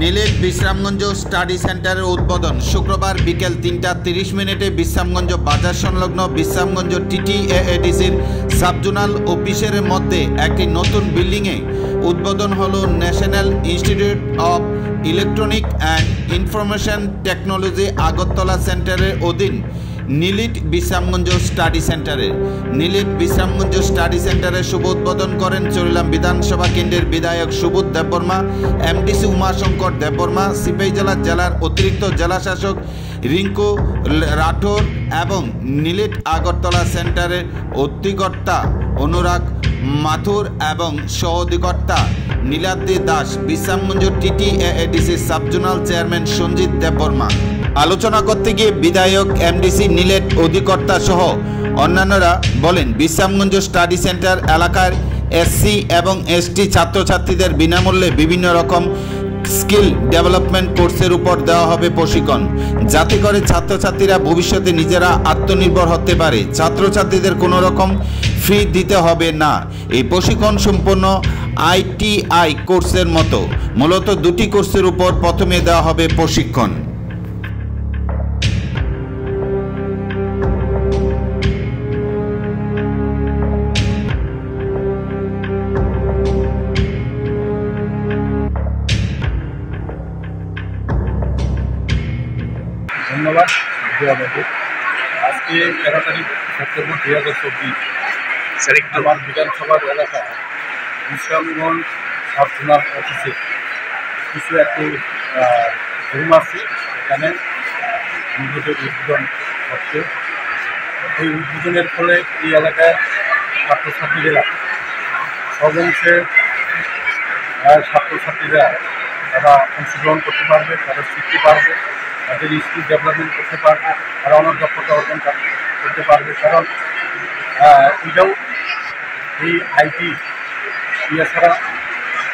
নীলেট Bishramganj study সেন্টারের উদ্বোধন শুক্রবার বিকেল ৩টা ৩০ বিশ্রামগঞ্জ বাজার সংলগ্ন বিশ্রামগঞ্জ টিটিএডিসির সাবজোনাল অফিসের মধ্যে একটি নতুন বিল্ডিংয়ে উদ্বোধন হলো national institute of electronic and information technology Agartala সেন্টারের অধীন নীলিট বিশ্রামগঞ্জ স্টাডি সেন্টারের নীলিট বিশ্রামগঞ্জ স্টাডি সেন্টারের শুভ উদ্বোধন করেন চরিলাম বিধানসভা কেন্দ্রের বিধায়ক সুবোধ দেববর্মা, এমডিসি উমাশঙ্কর দেববর্মা, সিপাহীজলা জেলার অতিরিক্ত জেলাশাসক রিঙ্কু রাঠোর এবং নীলিট আগরতলা সেন্টারের অধিকর্তা অনুরাগ মাথুর এবং সহ অধিকর্তা নীলাদ্রি দাস, বিশ্রামগঞ্জ টিটিএডিসির সাবজোনাল চেয়ারম্যান সঞ্জিত দেববর্মা। আলোচনা করতে গিয়ে বিধায়ক, এমডিসি, নীলেট অধিকর্তা সহ অন্যান্যরা বলেন, বিশ্রামগঞ্জ স্টাডি সেন্টার এলাকার এসসি এবং এসটি ছাত্রছাত্রীদের বিনামূল্যে বিভিন্ন রকম স্কিল ডেভেলপমেন্ট কোর্সের উপর দেওয়া হবে প্রশিক্ষণ, যাতে করে ছাত্রছাত্রীরা ভবিষ্যতে নিজেরা আত্মনির্ভর হতে পারে। ছাত্রছাত্রীদের কোনো রকম ফি দিতে হবে না। এই প্রশিক্ষণ সম্পূর্ণ আইটিআই কোর্সের মতো। মূলত দুটি কোর্সের উপর প্রথমে দেওয়া হবে প্রশিক্ষণ। ধন্যবাদ। আজকে 13 তারিখ সেপ্টেম্বর 2024 আমার বিধানসভার এলাকা বিশ্রামগঞ্জ সাবজোনাল অফিসে কিছু একটু রুম আছে, এখানে নিজেদের উদ্বোধন হচ্ছে। এই উদ্বোধনের ফলে এই এলাকায় ছাত্রছাত্রীরা সব অংশে ছাত্রছাত্রীরা তারা অংশগ্রহণ করতে পারবে, তারা শিখতে পারবে, তাদের স্কিল ডেভেলপমেন্ট করতে পারবে, তারা অনেক দক্ষতা অর্জন করতে পারবে। কারণ এটাও এই আইটি ছাড়া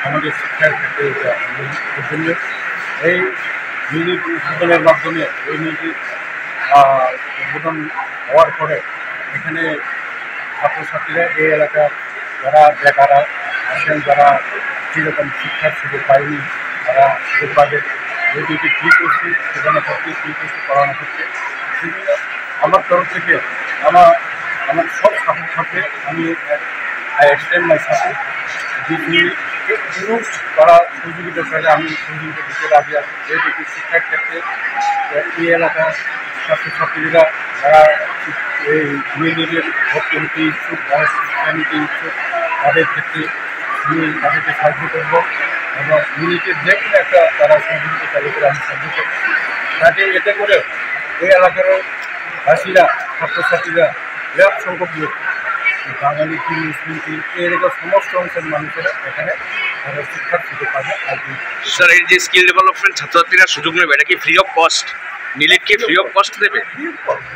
আমাদের শিক্ষার ক্ষেত্রে এর জন্য এই নিউজ উদ্বোধনের মাধ্যমে এই নিউজ উদ্বোধন হওয়ার পরে এখানে ছাত্রছাত্রীরা এই এলাকার যারা বেকারা আছেন, যারা যেরকম শিক্ষার সুযোগ পায়নি, তারা সুযোগ পাবে। এই দুইটি ফ্রি করছি, সেখানে করতে ফ্রি করছি, পড়ানো করছে। সেগুলো আমার তরফ থেকে আমার সব ছাত্রছাত্রী আমি এক্সটেন্ড মাই সাপোর্ট তারা সহযোগিতা পেলে আমি সহযোগিতা দিতে রাজি আছি। যেহেতু শিক্ষার ক্ষেত্রে এই এলাকার ছাত্রছাত্রীরা যারা এই নিজেদের ভর্তি হতে ইচ্ছুক, যারা শিক্ষা নিতে ইচ্ছুক, তাদের ক্ষেত্রে আমি তাদেরকে সাহায্য করব এবং নিজেদের যে কোনো একটা তারা সহযোগিতা তাদের করে আমি সাহায্য করব, যাতে এতে করে এই এলাকারও বাসীরা, ছাত্রছাত্রীরা বৃহৎ সংখ্যক লোক, বাঙালি কি, মুসলিম কি, এরকম সমস্ত অংশের মানুষেরা এখানে তারা শিক্ষার সুযোগ পাবে। স্যার, এই যে স্কিল ডেভেলপমেন্ট ছাত্রছাত্রীরা সুযোগ নেবে, এটা কি ফ্রি অফ কস্ট? নীলিট কি ফ্রি অফ কস্ট দেবে? Free of cost.